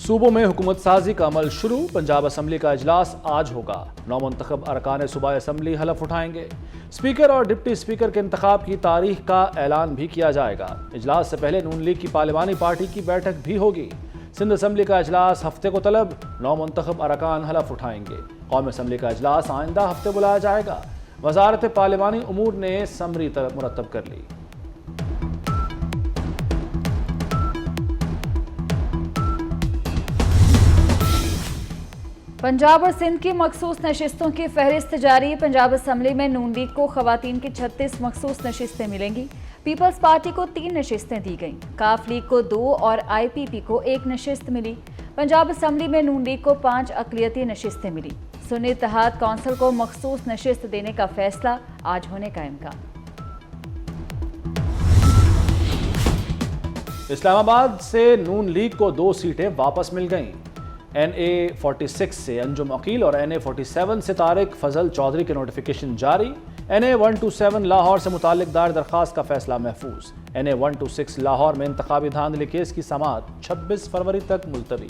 صوبوں میں حکومت سازی کا عمل شروع، پنجاب اسمبلی کا اجلاس آج ہوگا۔ نومنتخب ارکان صوبائی اسمبلی حلف اٹھائیں گے۔ اسپیکر اور ڈپٹی اسپیکر کے انتخاب کی تاریخ کا اعلان بھی کیا جائے گا۔ اجلاس سے پہلے نون لیگ کی پارلیمانی پارٹی کی بیٹھک بھی ہوگی۔ سندھ اسمبلی کا اجلاس ہفتے کو طلب، نومنتخب ارکان حلف اٹھائیں گے۔ قومی اسمبلی کا اجلاس آئندہ ہفتے بلایا جائے گا۔ وزارت پارلیمانی امور نے سمری مرتب کر لی۔ پنجاب اور سندھ کی مخصوص نشستوں کی فہرست جاری، پنجاب اسمبلی میں نون لیگ کو خواتین کی 36 مخصوص نشستیں ملیں گی۔ پیپلز پارٹی کو 3 نشستیں دی گئیں، کاف لیگ کو 2 اور آئی پی پی کو 1 نشست ملی۔ پنجاب اسمبلی میں نون لیگ کو 5 اقلیتی نشستیں ملی۔ سنی اتحاد کونسل کو مخصوص نشست دینے کا فیصلہ آج ہونے کا امکان۔ اسلام آباد سے نون لیگ کو 2 سیٹیں واپس مل گئیں۔ NA 46 سے انجم عقیل اور NA 47 سے طارق فضل چودھری کے نوٹیفیکیشن جاری۔ NA 127 لاہور سے متعلق دائر درخواست کا فیصلہ محفوظ۔ NA 126 لاہور میں انتخابی دھاندلی کیس کی سماعت 26 فروری تک ملتوی۔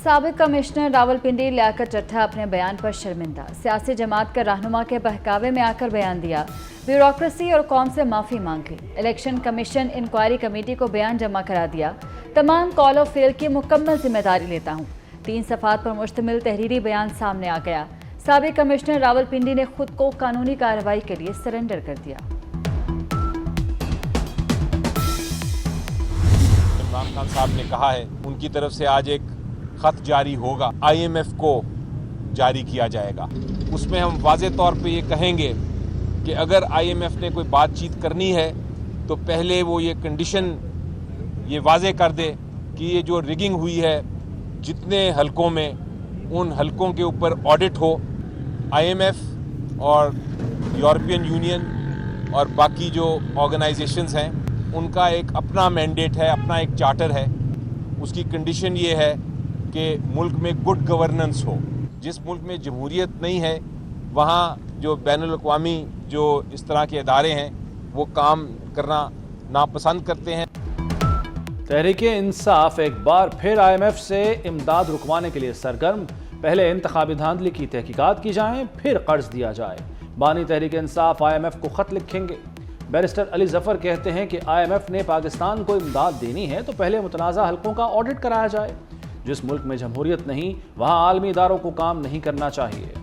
سابق کمشنر راولپنڈی لیاقت چٹھا اپنے بیان پر شرمندہ، سیاسی جماعت کا رہنما کے بہکاوے میں آ کر بیان دیا، بیوروکریسی اور قوم سے معافی مانگ لی۔ الیکشن کمیشن انکوائری کمیٹی کو بیان جمع کرا دیا، تمام کال آف فیل کی مکمل ذمہ داری لیتا ہوں۔ 3 صفحات پر مشتمل تحریری بیان سامنے آ گیا۔ سابق کمشنر راولپنڈی نے خود کو قانونی کارروائی کے لیے سرنڈر کر دیا۔ عمران خان صاحب نے کہا ہے ان کی طرف سے آج ایک خط جاری ہوگا، IMF کو جاری کیا جائے گا۔ اس میں ہم واضح طور پہ یہ کہیں گے کہ اگر IMF نے کوئی بات چیت کرنی ہے تو پہلے وہ یہ کنڈیشن یہ واضح کر دے کہ یہ جو ریگنگ ہوئی ہے جتنے حلقوں میں، ان حلقوں کے اوپر آڈٹ ہو۔ IMF اور یورپین یونین اور باقی جو آرگنائزیشنز ہیں ان کا ایک اپنا مینڈیٹ ہے، اپنا ایک چارٹر ہے۔ اس کی کنڈیشن یہ ہے کہ ملک میں گڈ گورننس ہو۔ جس ملک میں جمہوریت نہیں ہے وہاں جو بین الاقوامی جو اس طرح کے ادارے ہیں وہ کام کرنا ناپسند کرتے ہیں۔ تحریک انصاف ایک بار پھر IMF سے امداد رکوانے کے لیے سرگرم، پہلے انتخابی دھاندلی کی تحقیقات کی جائیں پھر قرض دیا جائے۔ بانی تحریک انصاف IMF کو خط لکھیں گے۔ بیرسٹر علی ظفر کہتے ہیں کہ IMF نے پاکستان کو امداد دینی ہے تو پہلے متنازع حلقوں کا آڈٹ کرایا جائے۔ جس ملک میں جمہوریت نہیں وہاں عالمی اداروں کو کام نہیں کرنا چاہیے۔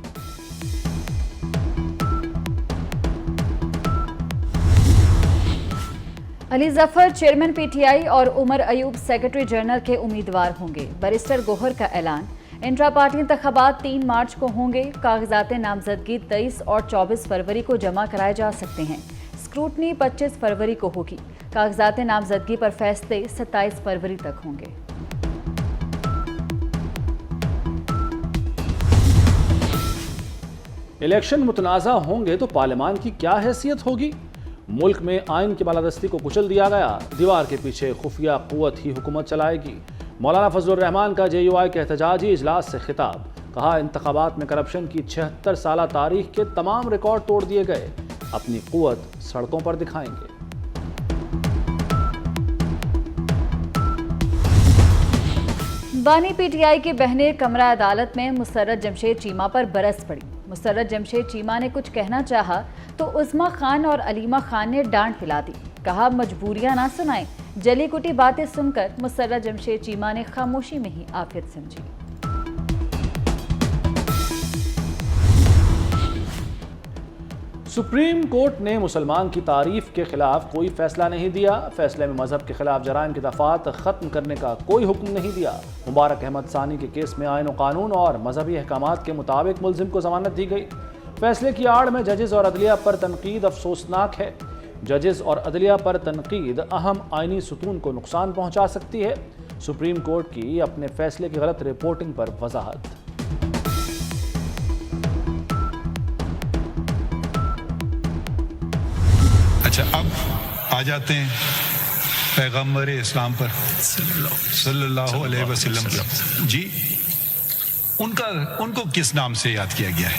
علی ظفر چیئرمین PTI اور عمر ایوب سیکرٹری جنرل کے امیدوار ہوں گے۔ بیرسٹر گوہر کا اعلان، انٹرا پارٹی انتخابات 3 مارچ کو ہوں گے۔ کاغذات نامزدگی 23 اور 24 فروری کو جمع کرائے جا سکتے ہیں۔ اسکروٹنی 25 فروری کو ہوگی۔ کاغذات نامزدگی پر فیصلے 27 فروری تک ہوں گے۔ الیکشن متنازع ہوں گے تو پارلیمان کی کیا حیثیت ہوگی؟ ملک میں آئین کی بالادستی کو کچل دیا گیا، دیوار کے پیچھے خفیہ قوت ہی حکومت چلائے گی۔ مولانا فضل الرحمان کا JUI کے احتجاجی اجلاس سے خطاب، کہا انتخابات میں کرپشن کی 76 سالہ تاریخ کے تمام ریکارڈ توڑ دیے گئے، اپنی قوت سڑکوں پر دکھائیں گے۔ بانی PTI کی بہنیں کمرہ عدالت میں مسرت جمشید چیمہ پر برس پڑی۔ مسرت جمشید چیمہ نے کچھ کہنا چاہا تو عظمیٰ خان اور علیمہ خان نے ڈانٹ پلا دی، کہا مجبوریاں نہ سنائیں۔ جلی کٹی باتیں سن کر مسرت جمشید چیمہ نے خاموشی میں ہی عافیت سمجھی۔ سپریم کورٹ نے مسلمان کی تعریف کے خلاف کوئی فیصلہ نہیں دیا۔ فیصلے میں مذہب کے خلاف جرائم کی دفعات ختم کرنے کا کوئی حکم نہیں دیا۔ مبارک احمد ثانی کے کیس میں آئین و قانون اور مذہبی احکامات کے مطابق ملزم کو ضمانت دی گئی۔ فیصلے کی آڑ میں ججز اور عدلیہ پر تنقید افسوسناک ہے۔ ججز اور عدلیہ پر تنقید اہم آئینی ستون کو نقصان پہنچا سکتی ہے۔ سپریم کورٹ کی اپنے فیصلے کی غلط رپورٹنگ پر وضاحت۔ اچھا، اب آ جاتے ہیں پیغمبر اسلام پر صلی اللہ علیہ وسلم۔ جی، ان کو کس نام سے یاد کیا گیا ہے؟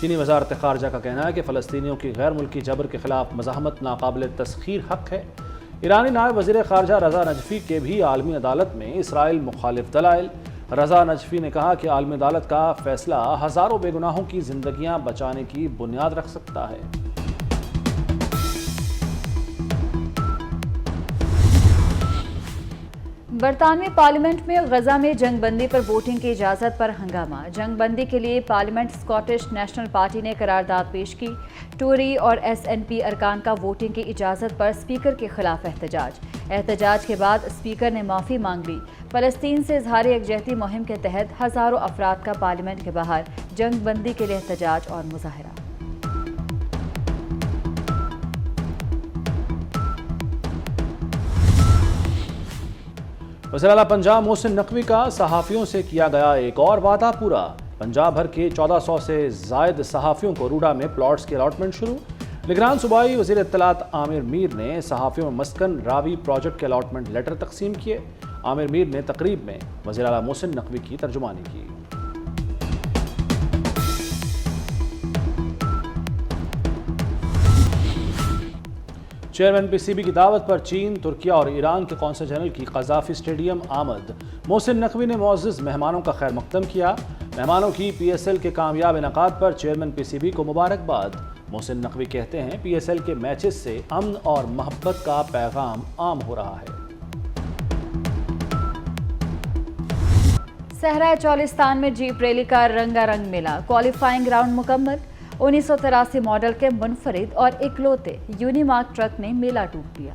چینی وزارت خارجہ کا کہنا ہے کہ فلسطینیوں کی غیر ملکی جبر کے خلاف مزاحمت ناقابل تسخیر حق ہے۔ ایرانی نائب وزیر خارجہ رضا نجفی کے بھی عالمی عدالت میں اسرائیل مخالف دلائل۔ رضا نجفی نے کہا کہ عالمی عدالت کا فیصلہ ہزاروں بے گناہوں کی زندگیاں بچانے کی بنیاد رکھ سکتا ہے۔ برطانوی پارلیمنٹ میں غزہ میں جنگ بندی پر ووٹنگ کی اجازت پر ہنگامہ۔ جنگ بندی کے لیے پارلیمنٹ اسکاٹش نیشنل پارٹی نے قرارداد پیش کی۔ ٹوری اور ایس این پی ارکان کا ووٹنگ کی اجازت پر اسپیکر کے خلاف احتجاج کے بعد اسپیکر نے معافی مانگ لی۔ فلسطین سے اظہار یکجہتی مہم کے تحت ہزاروں افراد کا پارلیمنٹ کے باہر جنگ بندی کے لیے احتجاج اور مظاہرہ۔ وزیر اعلیٰ پنجاب محسن نقوی کا صحافیوں سے کیا گیا ایک اور وعدہ پورا۔ پنجاب بھر کے 1400 سے زائد صحافیوں کو روڈا میں پلاٹس کی الاٹمنٹ شروع۔ نگران صوبائی وزیر اطلاعات عامر میر نے صحافیوں میں مسکن راوی پروجیکٹ کے الاٹمنٹ لیٹر تقسیم کیے۔ عامر میر نے تقریب میں وزیر اعلیٰ محسن نقوی کی ترجمانی کی۔ چیئرمین پی سی بی کی دعوت پر چین، ترکیہ اور ایران کے قونصل جنرل کی قذافی اسٹیڈیم آمد۔ محسن نقوی نے معزز مہمانوں کا خیر مقدم کیا۔ مہمانوں کی پی ایس ایل کے کامیاب انعقاد پر چیئرمین پی سی بی کو مبارکباد۔ محسن نقوی کہتے ہیں پی ایس ایل کے میچز سے امن اور محبت کا پیغام عام ہو رہا ہے۔ صحرائے چولستان میں جیپ ریلی کا رنگا رنگ میلہ۔ کوالیفائنگ راؤنڈ مکمل۔ 1983 ماڈل کے منفرد اور اکلوتے یونی مارک ٹرک نے میلہ ٹوٹ دیا۔